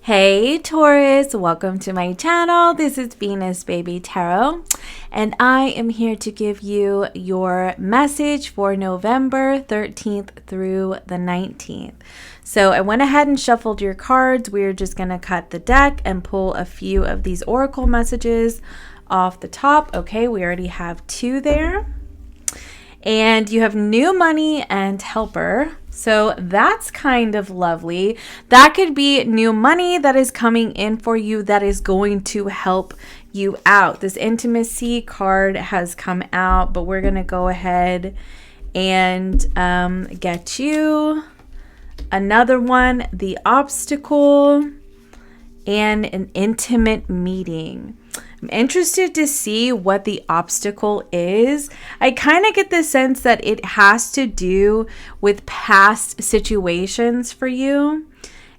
Hey Taurus, welcome to my channel. This is Venus Baby Tarot, and I am here to give you your message for November 13th through the 19th. So I went ahead and shuffled your cards. We're just going to cut the deck and pull a few of these oracle messages off the top. Okay, we already have two there. And you have new money and helper. So that's kind of lovely. That could be new money that is coming in for you that is going to help you out. This intimacy card has come out, but we're going to go ahead and get you another one, the obstacle, and an intimate meeting. I'm interested to see what the obstacle is. I kind of get the sense that it has to do with past situations for you.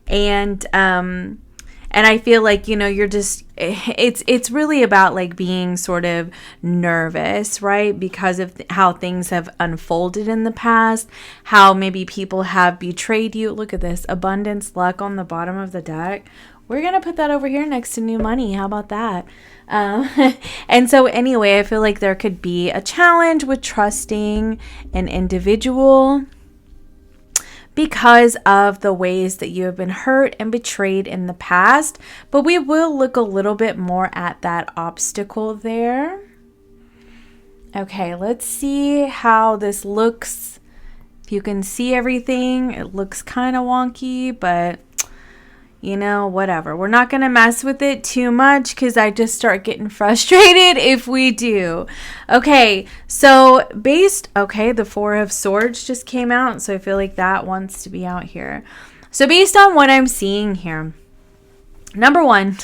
And I feel like, you're just, it's really about like being sort of nervous, right? Because of how things have unfolded in the past, how maybe people have betrayed you. Look at this, abundance, luck on the bottom of the deck. We're going to put that over here next to new money. How about that? And so anyway, I feel like there could be a challenge with trusting an individual because of the ways that you have been hurt and betrayed in the past. But we will look a little bit more at that obstacle there. Okay, let's see how this looks. If you can see everything, it looks kind of wonky, but whatever. We're not going to mess with it too much because I just start getting frustrated if we do. Okay, so the Four of Swords just came out, so I feel like that wants to be out here. So based on what I'm seeing here, number one,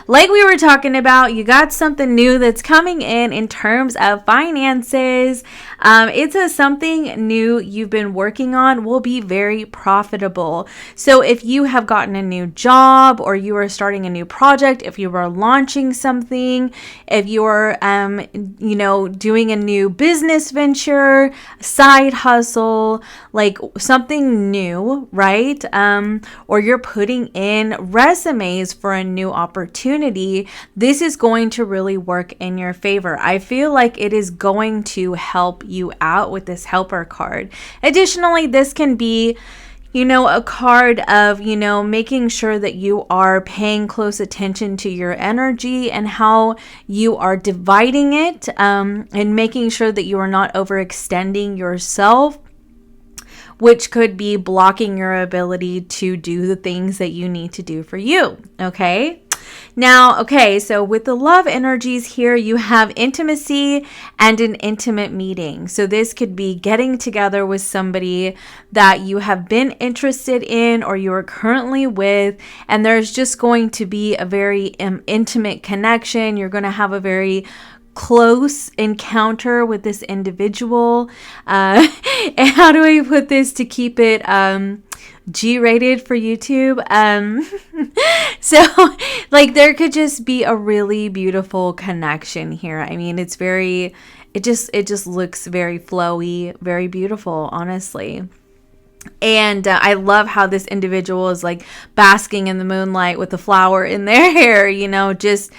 like we were talking about, you got something new that's coming in terms of finances. It's something new you've been working on will be very profitable. So if you have gotten a new job or you are starting a new project, if you are launching something, if you're, doing a new business venture, side hustle, like something new, right? Or you're putting in resumes for a new opportunity, this is going to really work in your favor. I feel like it is going to help you out with this helper card. Additionally, this can be a card of, making sure that you are paying close attention to your energy and how you are dividing it, and making sure that you are not overextending yourself, which could be blocking your ability to do the things that you need to do for you. Okay. Now, so with the love energies here, you have intimacy and an intimate meeting. So this could be getting together with somebody that you have been interested in or you are currently with, and there's just going to be a very intimate connection. You're going to have a very close encounter with this individual. And how do I put this to keep it G-rated for YouTube? So like there could just be a really beautiful connection here. I mean, it just looks very flowy, very beautiful, honestly. And I love how this individual is like basking in the moonlight with the flower in their hair, just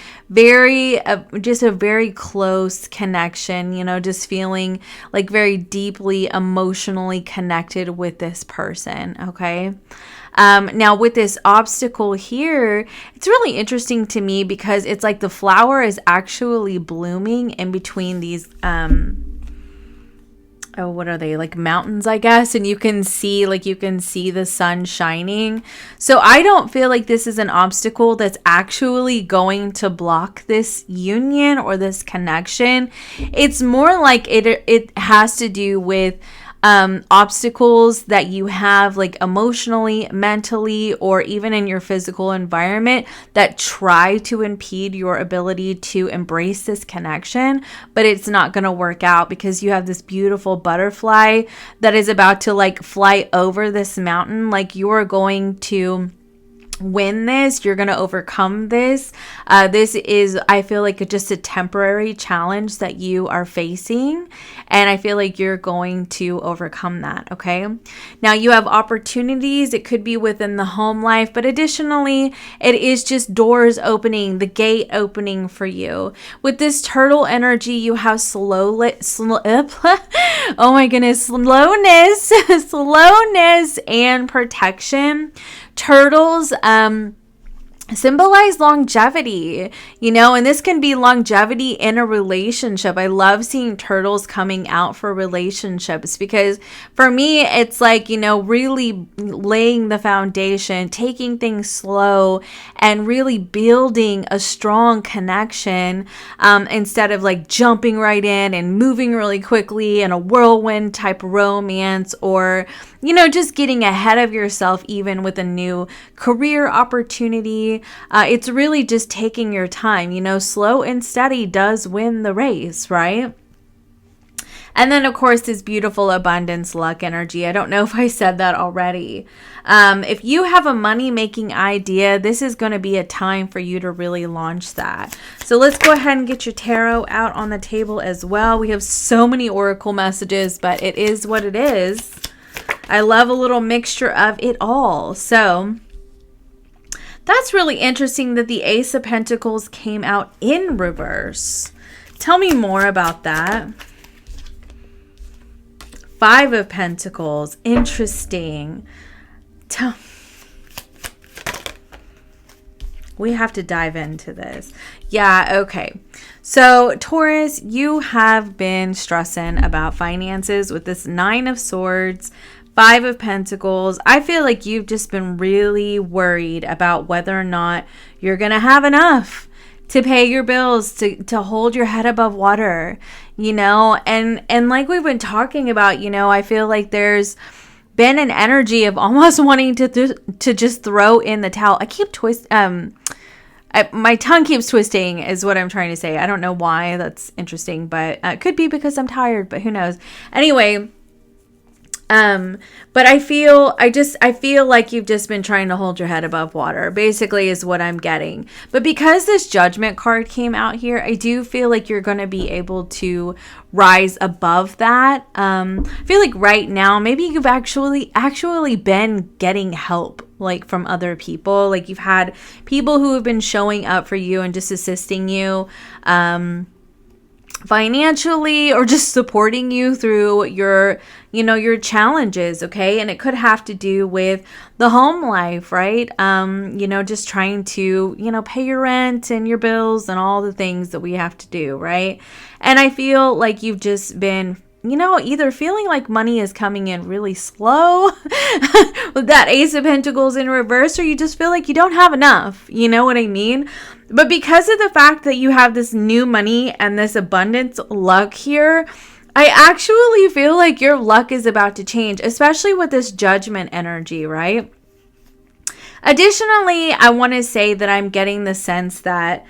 a very close connection, just feeling like very deeply emotionally connected with this person. Okay. Now with this obstacle here, it's really interesting to me because it's like the flower is actually blooming in between these, what are they, like mountains, I guess, and you can see the sun shining. So I don't feel like this is an obstacle that's actually going to block this union or this connection. It's more like it has to do with obstacles that you have, like emotionally, mentally, or even in your physical environment that try to impede your ability to embrace this connection, but it's not going to work out because you have this beautiful butterfly that is about to like fly over this mountain. Like you are going to win this. You're going to overcome this. This is, I feel like, just a temporary challenge that you are facing. And I feel like you're going to overcome that. Okay. Now you have opportunities. It could be within the home life, but additionally, it is just doors opening, the gate opening for you. With this turtle energy, you have oh my goodness, slowness and protection. Turtles symbolize longevity, and this can be longevity in a relationship. I love seeing turtles coming out for relationships, because for me, it's like, really laying the foundation, taking things slow, and really building a strong connection, instead of like jumping right in and moving really quickly in a whirlwind type romance, or just getting ahead of yourself, even with a new career opportunity. It's really just taking your time. Slow and steady does win the race, right? And then, of course, this beautiful abundance luck energy. I don't know if I said that already. If you have a money-making idea, this is going to be a time for you to really launch that. So let's go ahead and get your tarot out on the table as well. We have so many oracle messages, but it is what it is. I love a little mixture of it all. So that's really interesting that the Ace of Pentacles came out in reverse. Tell me more about that. Five of Pentacles. Interesting. We have to dive into this. Yeah, okay. So, Taurus, you have been stressing about finances with this Nine of Swords, Five of Pentacles. I feel like you've just been really worried about whether or not you're going to have enough to pay your bills, to hold your head above water, and like we've been talking about, I feel like there's been an energy of almost wanting to just throw in the towel. I keep my tongue keeps twisting is what I'm trying to say. I don't know why. That's interesting, but it could be because I'm tired, but who knows? Anyway, but I feel like you've just been trying to hold your head above water, basically, is what I'm getting. But because this Judgment card came out here, I do feel like you're going to be able to rise above that. I feel like right now, maybe you've actually been getting help, like from other people. Like you've had people who have been showing up for you and just assisting you, financially, or just supporting you through your challenges. Okay. And it could have to do with the home life, right? Just trying to, pay your rent and your bills and all the things that we have to do. Right. And I feel like you've just been, either feeling like money is coming in really slow with that Ace of Pentacles in reverse, or you just feel like you don't have enough. You know what I mean? But because of the fact that you have this new money and this abundance luck here, I actually feel like your luck is about to change, especially with this Judgment energy, right? Additionally, I want to say that I'm getting the sense that,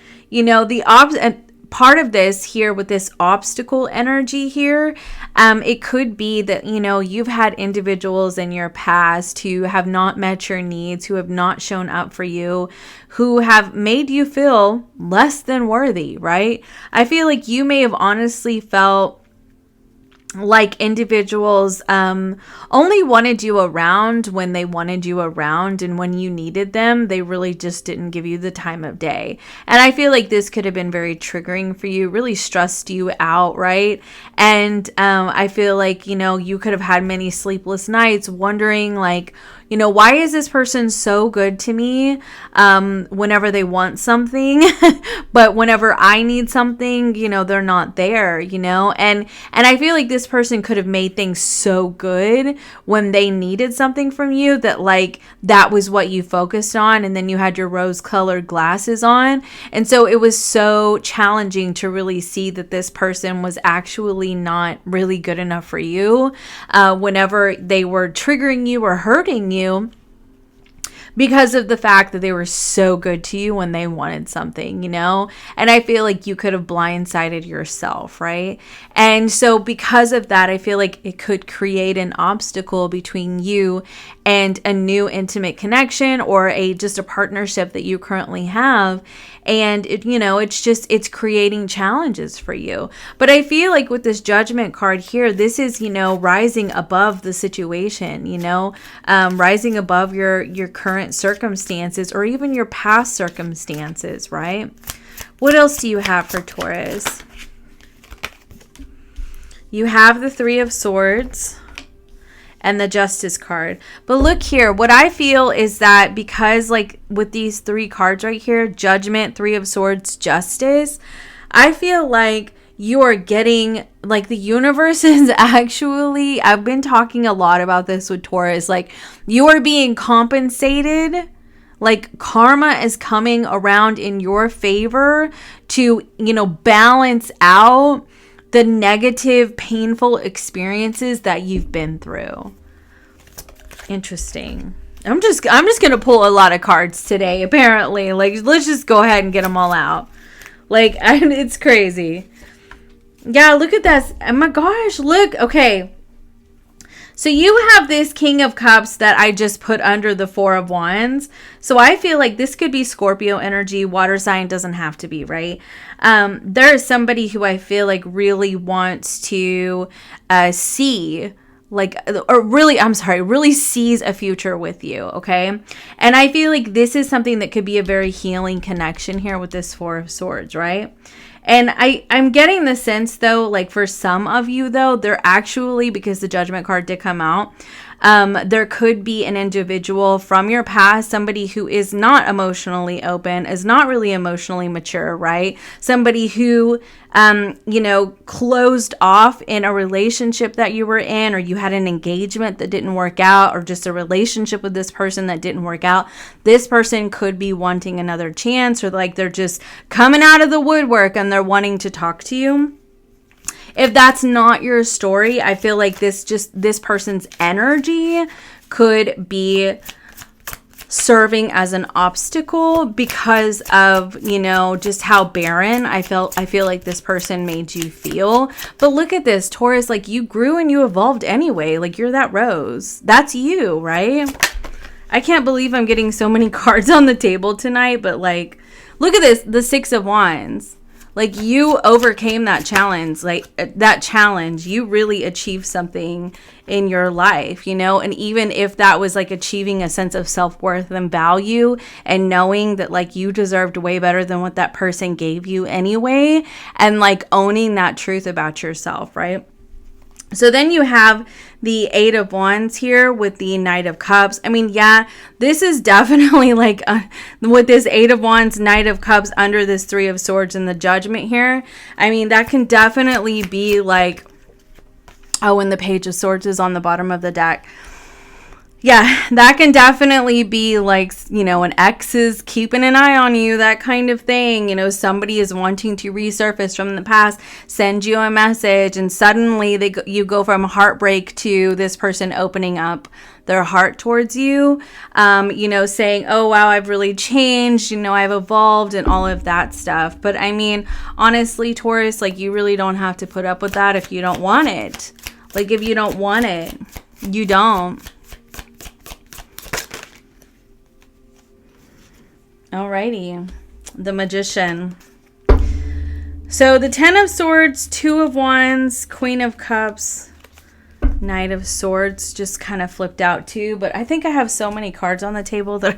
part of this here with this obstacle energy here, it could be that, you've had individuals in your past who have not met your needs, who have not shown up for you, who have made you feel less than worthy, right? I feel like you may have honestly felt like individuals only wanted you around when they wanted you around, and when you needed them, they really just didn't give you the time of day. And I feel like this could have been very triggering for you, really stressed you out, right? And I feel like, you could have had many sleepless nights wondering, like, why is this person so good to me whenever they want something, but whenever I need something, they're not there, and I feel like this person could have made things so good when they needed something from you that, like, that was what you focused on, and then you had your rose-colored glasses on, and so it was so challenging to really see that this person was actually not really good enough for you whenever they were triggering you or hurting you. because of the fact that they were so good to you when they wanted something, you know? And I feel like you could have blindsided yourself, right? And so because of that, I feel like it could create an obstacle between you and a new intimate connection or just a partnership that you currently have. And it's creating challenges for you. But I feel like with this Judgment card here, this is, rising above the situation, rising above your current circumstances or even your past circumstances, right? What else do you have for Taurus? You have the Three of Swords and the Justice card. But look here, what I feel is that because like with these three cards right here, Judgment, Three of Swords, Justice, I feel like you are getting, like, the universe is actually, I've been talking a lot about this with Taurus, like you are being compensated. Like karma is coming around in your favor to, balance out the negative, painful experiences that you've been through. Interesting. I'm just going to pull a lot of cards today, apparently. Like, let's just go ahead and get them all out. Like, it's crazy. Yeah, look at that. Oh my gosh, look. Okay. So you have this King of Cups that I just put under the Four of Wands. So I feel like this could be Scorpio energy. Water sign doesn't have to be, right? There is somebody who I feel like really wants to see, really sees a future with you, okay? And I feel like this is something that could be a very healing connection here with this Four of Swords, right? And I'm getting the sense, though, like for some of you, though, they're actually, because the Judgment card did come out, there could be an individual from your past, somebody who is not emotionally open, is not really emotionally mature, right? Somebody who, closed off in a relationship that you were in, or you had an engagement that didn't work out, or just a relationship with this person that didn't work out. This person could be wanting another chance, or like they're just coming out of the woodwork and they're wanting to talk to you. If that's not your story, I feel like this person's energy could be serving as an obstacle because of, just how barren I feel like this person made you feel. But look at this, Taurus, like you grew and you evolved anyway. Like you're that rose. That's you, right? I can't believe I'm getting so many cards on the table tonight, but like, look at this, the Six of Wands. Like you overcame that challenge, you really achieved something in your life, and even if that was like achieving a sense of self-worth and value and knowing that like you deserved way better than what that person gave you anyway, and like owning that truth about yourself, right? So then you have the Eight of Wands here with the Knight of Cups. I mean, yeah, this is definitely like with this Eight of Wands, Knight of Cups under this Three of Swords and the Judgment here. I mean, that can definitely be like, when the Page of Swords is on the bottom of the deck. Yeah, that can definitely be like, an ex is keeping an eye on you, that kind of thing. Somebody is wanting to resurface from the past, send you a message, and suddenly you go from heartbreak to this person opening up their heart towards you, saying, oh, wow, I've really changed, I've evolved and all of that stuff. But I mean, honestly, Taurus, like you really don't have to put up with that if you don't want it. Like if you don't want it, you don't. Alrighty, the Magician. So the Ten of Swords, Two of Wands, Queen of Cups, Knight of Swords just kind of flipped out too. But I think I have so many cards on the table that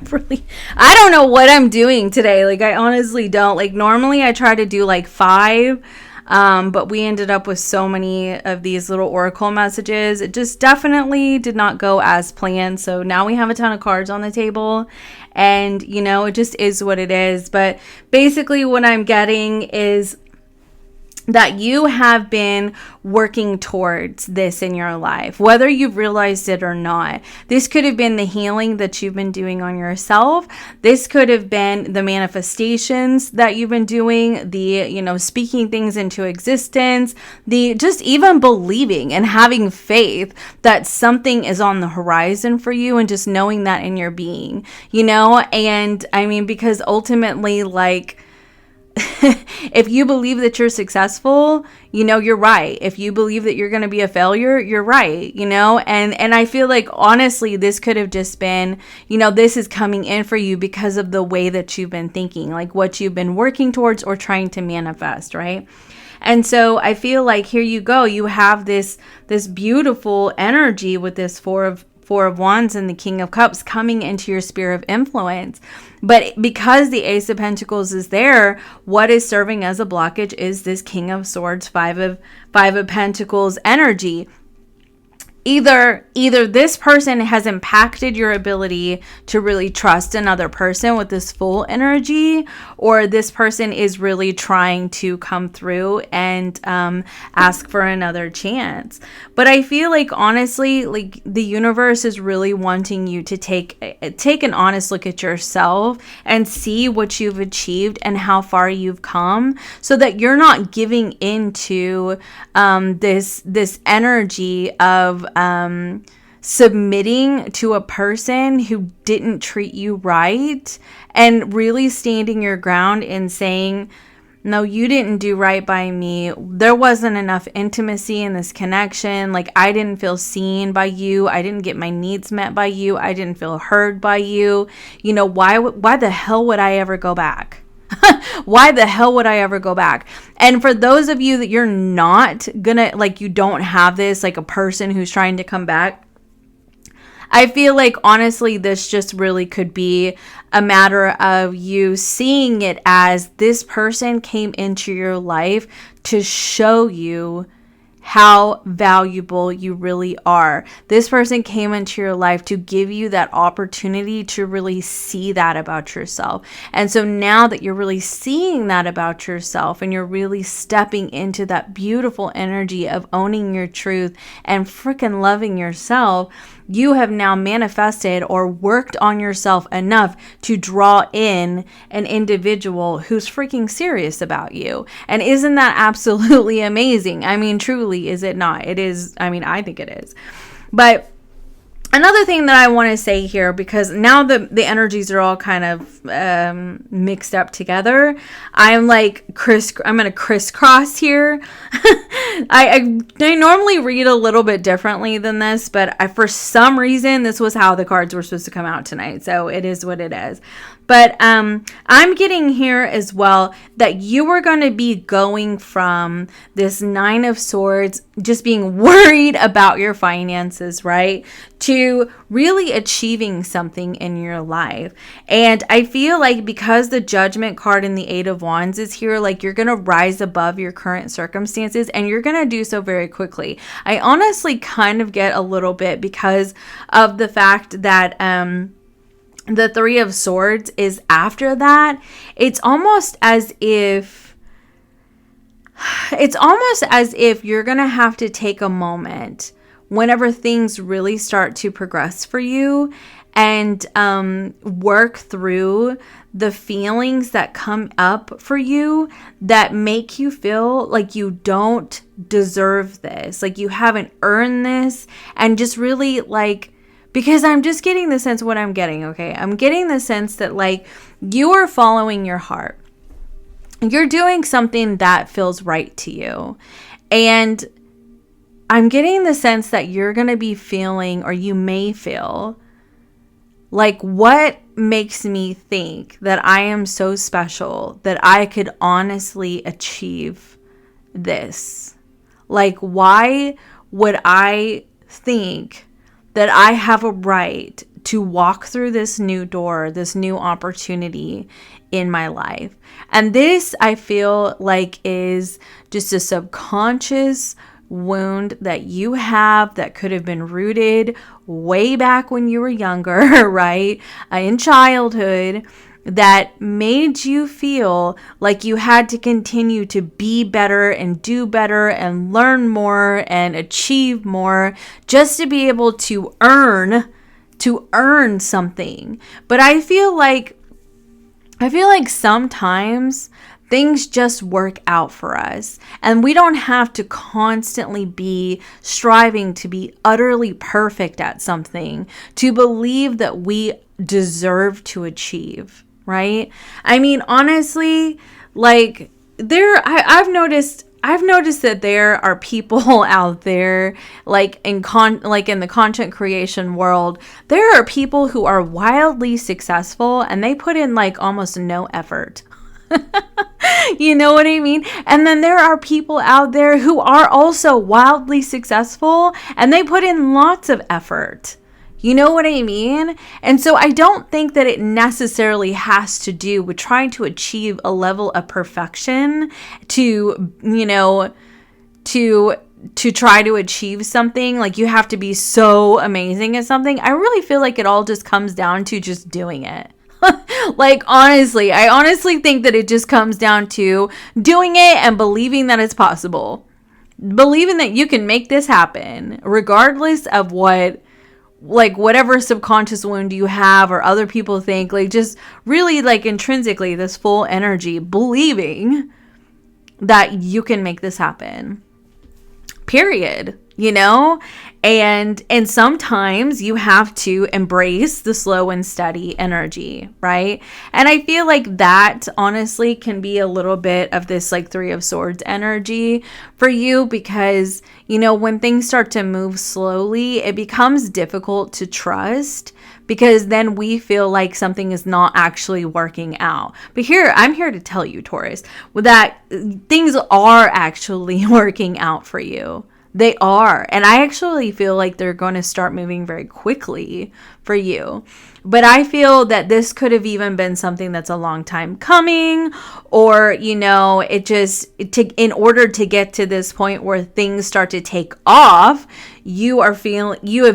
I don't know what I'm doing today. Like I honestly don't. Like normally I try to do like 5. But we ended up with so many of these little oracle messages. It just definitely did not go as planned. So now we have a ton of cards on the table and, it just is what it is. But basically what I'm getting is that you have been working towards this in your life, whether you've realized it or not. This could have been the healing that you've been doing on yourself. This could have been the manifestations that you've been doing, the, speaking things into existence, the just even believing and having faith that something is on the horizon for you, and just knowing that in your being, and I mean, because ultimately, like, if you believe that you're successful, you're right. If you believe that you're going to be a failure, you're right, and I feel like, honestly, this could have just been, this is coming in for you because of the way that you've been thinking, like what you've been working towards or trying to manifest, right? And so I feel like, here you go, you have this beautiful energy with this Four of Wands and the King of Cups coming into your sphere of influence. But because the Ace of Pentacles is there, what is serving as a blockage is this King of Swords, Five of Pentacles energy. Either this person has impacted your ability to really trust another person with this full energy, or this person is really trying to come through and ask for another chance. But I feel like, honestly, like, the universe is really wanting you to take an honest look at yourself and see what you've achieved and how far you've come, so that you're not giving into this energy of submitting to a person who didn't treat you right, and really standing your ground and saying, no, you didn't do right by me. There wasn't enough intimacy in this connection. Like, I didn't feel seen by you. I didn't get my needs met by you. I didn't feel heard by you. Why the hell would I ever go back? Why the hell would I ever go back? And for those of you that you're not gonna, like, you don't have this, like, a person who's trying to come back, I feel like, honestly, this just really could be a matter of you seeing it as this person came into your life to show you how valuable you really are. This person came into your life to give you that opportunity to really see that about yourself. And so now that you're really seeing that about yourself, and you're really stepping into that beautiful energy of owning your truth and freaking loving yourself, you have now manifested or worked on yourself enough to draw in an individual who's freaking serious about you. And isn't that absolutely amazing? I mean, truly, is it not? It is. I mean, I think it is. But another thing that I want to say here, because now the energies are all kind of mixed up together, I'm going to crisscross here. I normally read a little bit differently than this, but for some reason, this was how the cards were supposed to come out tonight. So it is what it is. But I'm getting here as well that you are going to be going from this Nine of Swords, just being worried about your finances, right, to really achieving something in your life. And I feel like, because the Judgment card and the Eight of Wands is here, like, you're going to rise above your current circumstances, and you're going to do so very quickly. I honestly kind of get a little bit, because of the fact that the Three of Swords is after that. It's almost as if you're going to have to take a moment whenever things really start to progress for you, and work through the feelings that come up for you that make you feel like you don't deserve this, like you haven't earned this, and just really, like, because I'm just getting the sense, what I'm getting, okay? I'm getting the sense that, like, you are following your heart. You're doing something that feels right to you. And I'm getting the sense that you're going to be feeling, or you may feel, like, what makes me think that I am so special that I could honestly achieve this? Like, why would I think that I have a right to walk through this new door, this new opportunity in my life? And this, I feel like, is just a subconscious wound that you have that could have been rooted way back when you were younger, right? In childhood. that made you feel like you had to continue to be better and do better and learn more and achieve more just to be able to earn something. But I feel like sometimes things just work out for us, and we don't have to constantly be striving to be utterly perfect at something to believe that we deserve to achieve, right? I mean, honestly, like I've noticed that there are people out there, like in the content creation world, there are people who are wildly successful and they put in like almost no effort. You know what I mean? And then there are people out there who are also wildly successful and they put in lots of effort. You know what I mean? And so I don't think that it necessarily has to do with trying to achieve a level of perfection to, you know, to try to achieve something. Like you have to be so amazing at something. I really feel like it all just comes down to just doing it. Like, honestly, I honestly think that it just comes down to doing it and believing that it's possible. Believing that you can make this happen, regardless of whatever subconscious wound you have or other people think. Like, just really, like, intrinsically, this full energy, believing that you can make this happen. Period. You know? And sometimes you have to embrace the slow and steady energy, right? And I feel like that honestly can be a little bit of this like Three of Swords energy for you, because, you know, when things start to move slowly, it becomes difficult to trust, because then we feel like something is not actually working out. But I'm here to tell you, Taurus, that things are actually working out for you. They are. And I actually feel like they're going to start moving very quickly for you. But I feel that this could have even been something that's a long time coming, or, you know, in order to get to this point where things start to take off, you have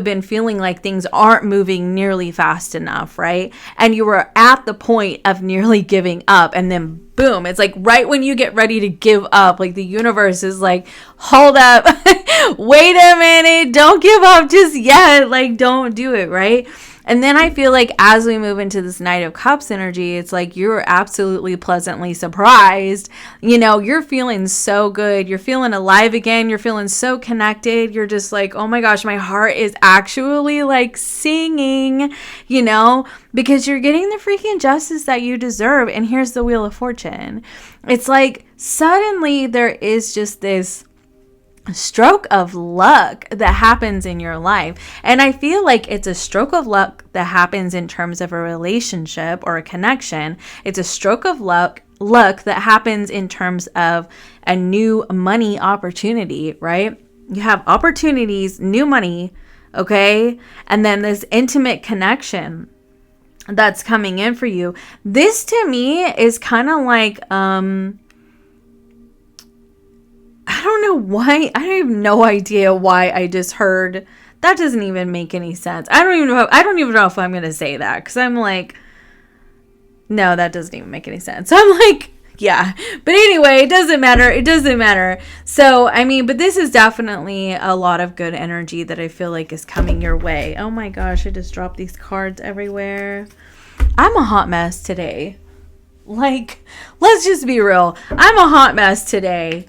been feeling like things aren't moving nearly fast enough, right? And you were at the point of nearly giving up, and then boom, it's like right when you get ready to give up, like the universe is like, hold up, wait a minute, don't give up just yet, like don't do it, right? And then I feel like as we move into this Knight of Cups energy, it's like you're absolutely pleasantly surprised. You know, you're feeling so good. You're feeling alive again. You're feeling so connected. You're just like, oh my gosh, my heart is actually like singing, you know, because you're getting the freaking justice that you deserve. And here's the Wheel of Fortune. It's like suddenly there is just this stroke of luck that happens in your life. And I feel like it's a stroke of luck that happens in terms of a relationship or a connection. It's a stroke of luck that happens in terms of a new money opportunity, right? You have opportunities, new money, okay? And then this intimate connection that's coming in for you. This to me is kind of like, I don't know why. I have no idea why I just heard. That doesn't even make any sense. I don't even know if I'm going to say that, because I'm like, no, that doesn't even make any sense. So I'm like, yeah. But anyway, it doesn't matter. So, I mean, but this is definitely a lot of good energy that I feel like is coming your way. Oh my gosh, I just dropped these cards everywhere. I'm a hot mess today. Like, let's just be real. I'm a hot mess today.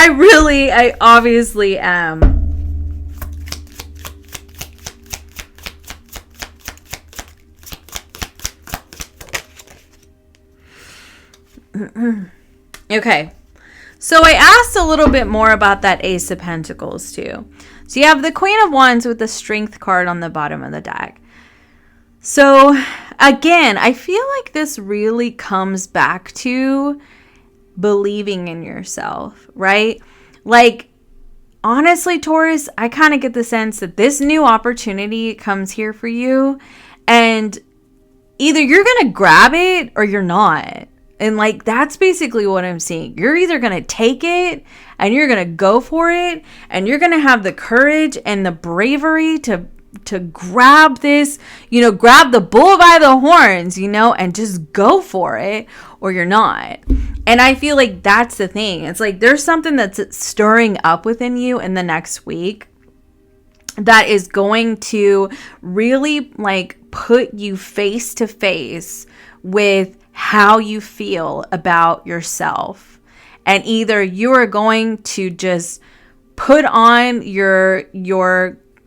I obviously am. Okay. So I asked a little bit more about that Ace of Pentacles too. So you have the Queen of Wands with the Strength card on the bottom of the deck. So again, I feel like this really comes back to believing in yourself, right? Like, honestly, Taurus, I kind of get the sense that this new opportunity comes here for you, and either you're going to grab it or you're not. And like, that's basically what I'm seeing. You're either going to take it and you're going to go for it, and you're going to have the courage and the bravery to grab this, grab the bull by the horns, and just go for it, or you're not. And I feel like that's the thing. It's like there's something that's stirring up within you in the next week that is going to really like put you face to face with how you feel about yourself. And either you are going to just put on your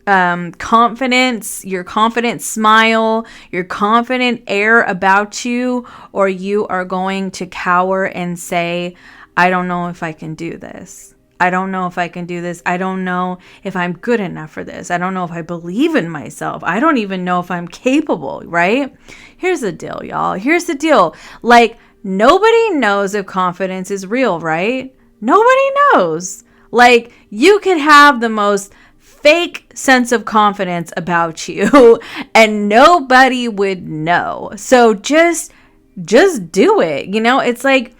confidence, your confident smile, your confident air about you, or you are going to cower and say, I don't know if I can do this. I don't know if I can do this. I don't know if I'm good enough for this. I don't know if I believe in myself. I don't even know if I'm capable, right? Here's the deal, y'all. Here's the deal. Like, nobody knows if confidence is real, right? Nobody knows. Like, you could have the most fake sense of confidence about you and nobody would know. So just do it. It's like,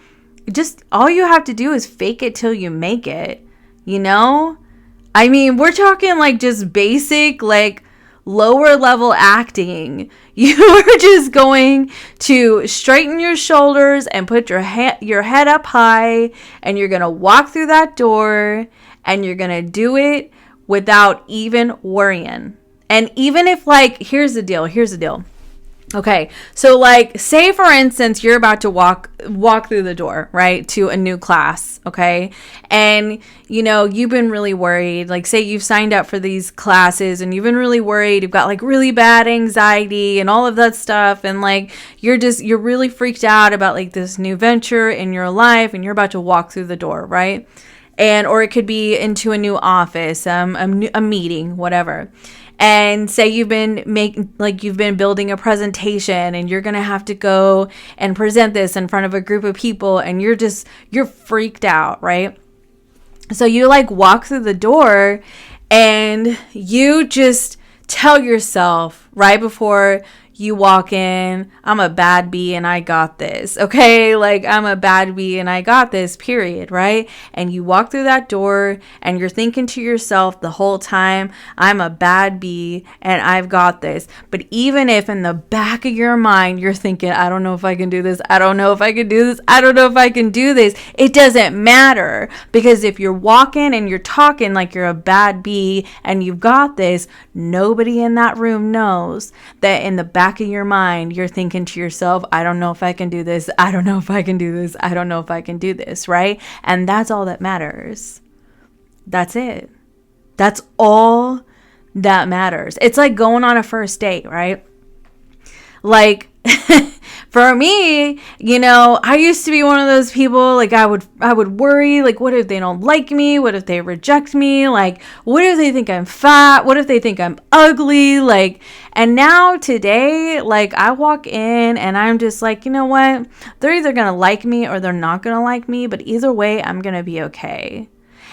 just all you have to do is fake it till you make it. I mean, we're talking like just basic, like lower level acting. You are just going to straighten your shoulders and put your head up high, and you're going to walk through that door, and you're going to do it without even worrying. And even if, like, here's the deal. Okay, so like, say for instance, you're about to walk through the door, right, to a new class, okay? And, you've been really worried. Like, say you've signed up for these classes and you've been really worried. You've got like really bad anxiety and all of that stuff. And like, you're really freaked out about like this new venture in your life, and you're about to walk through the door, right? Or it could be into a new office, a meeting, whatever. And say you've been building a presentation, and you're going to have to go and present this in front of a group of people, and you're freaked out, right? So you like walk through the door, and you just tell yourself right before you walk in, I'm a bad bee and I got this, okay? Like, I'm a bad bee and I got this, period, right? And you walk through that door and you're thinking to yourself the whole time, I'm a bad bee and I've got this. But even if in the back of your mind, you're thinking, I don't know if I can do this. I don't know if I can do this. I don't know if I can do this. It doesn't matter, because if you're walking and you're talking like you're a bad bee and you've got this, nobody in that room knows that in the back of your mind, you're thinking to yourself, I don't know if I can do this. I don't know if I can do this. I don't know if I can do this, right? And that's all that matters. That's it. That's all that matters. It's like going on a first date, right? Like, for me, I used to be one of those people, like, I would worry, like, what if they don't like me? What if they reject me? Like, what if they think I'm fat? What if they think I'm ugly? Like, and now today, like, I walk in and I'm just like, you know what? They're either going to like me or they're not going to like me, but either way, I'm going to be okay.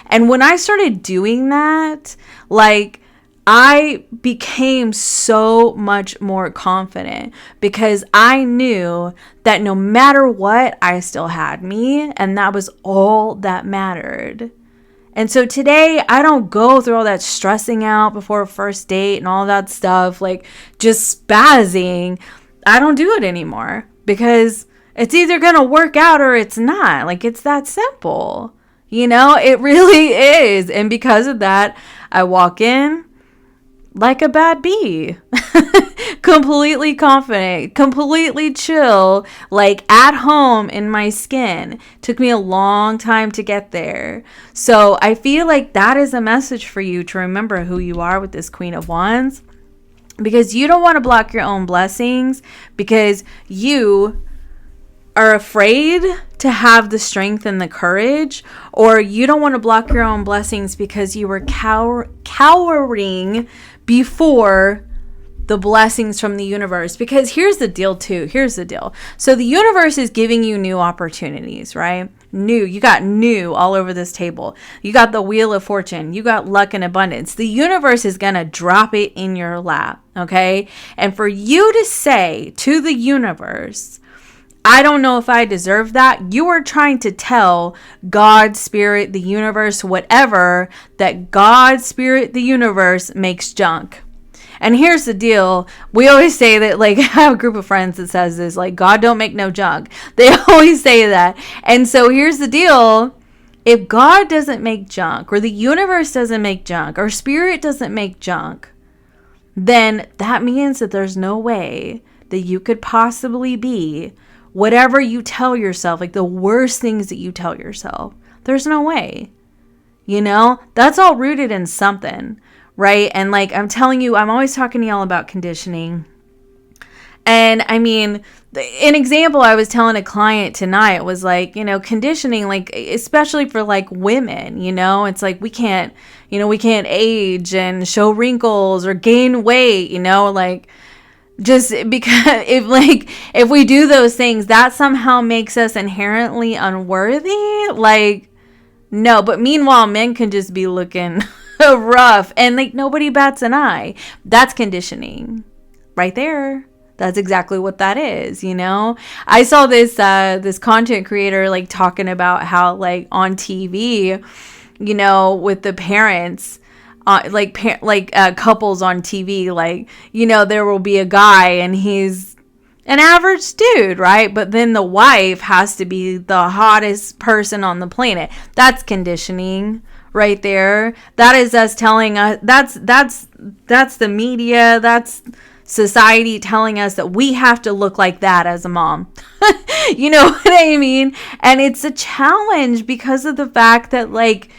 And when I started doing that, like, I became so much more confident, because I knew that no matter what, I still had me, and that was all that mattered. And so today, I don't go through all that stressing out before a first date and all that stuff, like just spazzing. I don't do it anymore, because it's either going to work out or it's not. Like, it's that simple. It really is. And because of that, I walk in like a bad bee, completely confident, completely chill, like at home in my skin. Took me a long time to get there. So I feel like that is a message for you to remember who you are with this Queen of Wands, because you don't want to block your own blessings, because you are afraid to have the strength and the courage, or you don't want to block your own blessings because you were cowering before the blessings from the universe. Because here's the deal too. Here's the deal. So the universe is giving you new opportunities, right? You got new all over this table. You got the Wheel of Fortune. You got luck and abundance. The universe is going to drop it in your lap, okay? And for you to say to the universe, I don't know if I deserve that, you are trying to tell God, Spirit, the universe, whatever, that God, Spirit, the universe makes junk. And here's the deal. We always say that, like, I have a group of friends that says this, like, God don't make no junk. They always say that. And so here's the deal. If God doesn't make junk, or the universe doesn't make junk, or spirit doesn't make junk, then that means that there's no way that you could possibly be whatever you tell yourself, like the worst things that you tell yourself. There's no way. You know, that's all rooted in something, right? And like I'm telling you, I'm always talking to y'all about conditioning. And I mean, an example I was telling a client tonight was like, you know, conditioning, like, especially for like women, you know, it's like we can't age and show wrinkles or gain weight, you know, like just because if we do those things, that somehow makes us inherently unworthy. Like, no, but meanwhile, men can just be looking rough and like nobody bats an eye. That's conditioning right there. That's exactly what that is, you know? I saw this this content creator like talking about how like on TV, you know, with the parents, couples on TV, like, you know, there will be a guy and he's an average dude, right? But then the wife has to be the hottest person on the planet. That's conditioning right there. That is us telling us, that's the media, that's society telling us that we have to look like that as a mom. You know what I mean? And it's a challenge because of the fact that like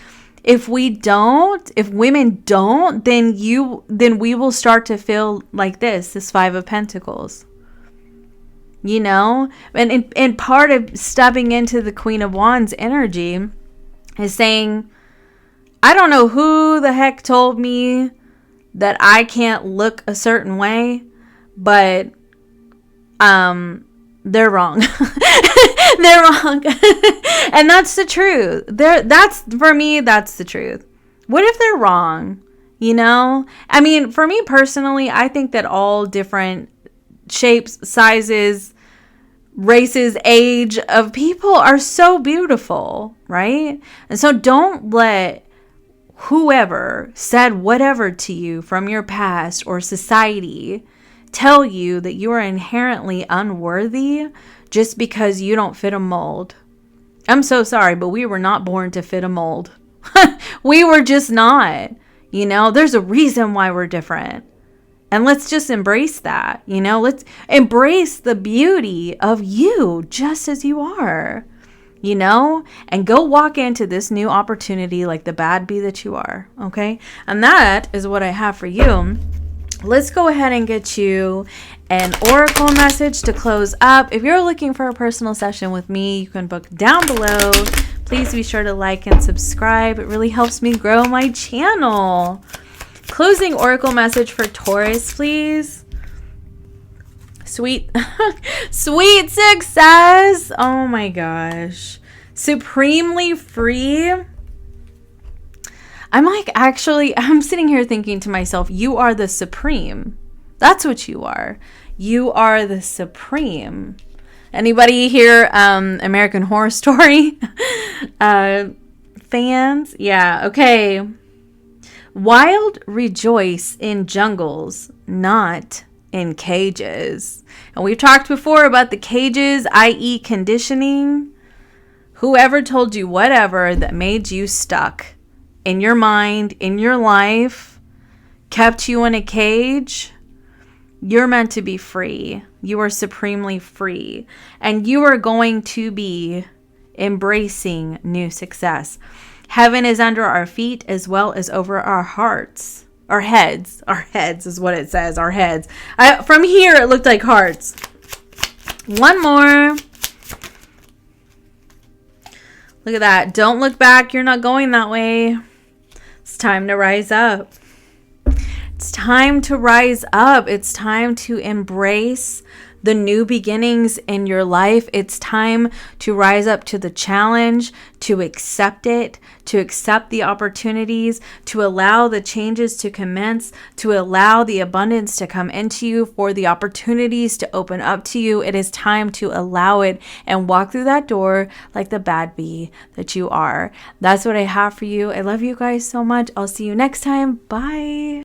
if women don't, then we will start to feel like this Five of Pentacles. You know? And part of stepping into the Queen of Wands energy is saying, I don't know who the heck told me that I can't look a certain way, but they're wrong. They're wrong. And that's the truth. For me, that's the truth. What if they're wrong? You know? I mean, for me personally, I think that all different shapes, sizes, races, age of people are so beautiful, right? And so don't let whoever said whatever to you from your past or society tell you that you are inherently unworthy just because you don't fit a mold. I'm so sorry, but we were not born to fit a mold. We were just not. You know, there's a reason why we're different. And let's just embrace that. You know, let's embrace the beauty of you just as you are. You know, and go walk into this new opportunity like the bad bee that you are. Okay. And that is what I have for you. Let's go ahead and get you an oracle message to close up. If you're looking for a personal session with me, you can book down below. Please be sure to like and subscribe. It really helps me grow my channel. Closing oracle message for Taurus, please. Sweet success. Oh my gosh. Supremely free. I'm sitting here thinking to myself, you are the supreme. That's what you are. You are the supreme. Anybody here, American Horror Story fans? Yeah, okay. Wild rejoice in jungles, not in cages. And we've talked before about the cages, i.e. conditioning. Whoever told you whatever that made you stuck in your mind, in your life, kept you in a cage, you're meant to be free. You are supremely free. And you are going to be embracing new success. Heaven is under our feet as well as over our hearts. Our heads. Our heads is what it says. Our heads. From here, it looked like hearts. One more. Look at that. Don't look back. You're not going that way. It's time to rise up. It's time to rise up. It's time to embrace the new beginnings in your life. It's time to rise up to the challenge, to accept it, to accept the opportunities, to allow the changes to commence, to allow the abundance to come into you, for the opportunities to open up to you. It is time to allow it and walk through that door like the bad bee that you are. That's what I have for you. I love you guys so much. I'll see you next time. Bye.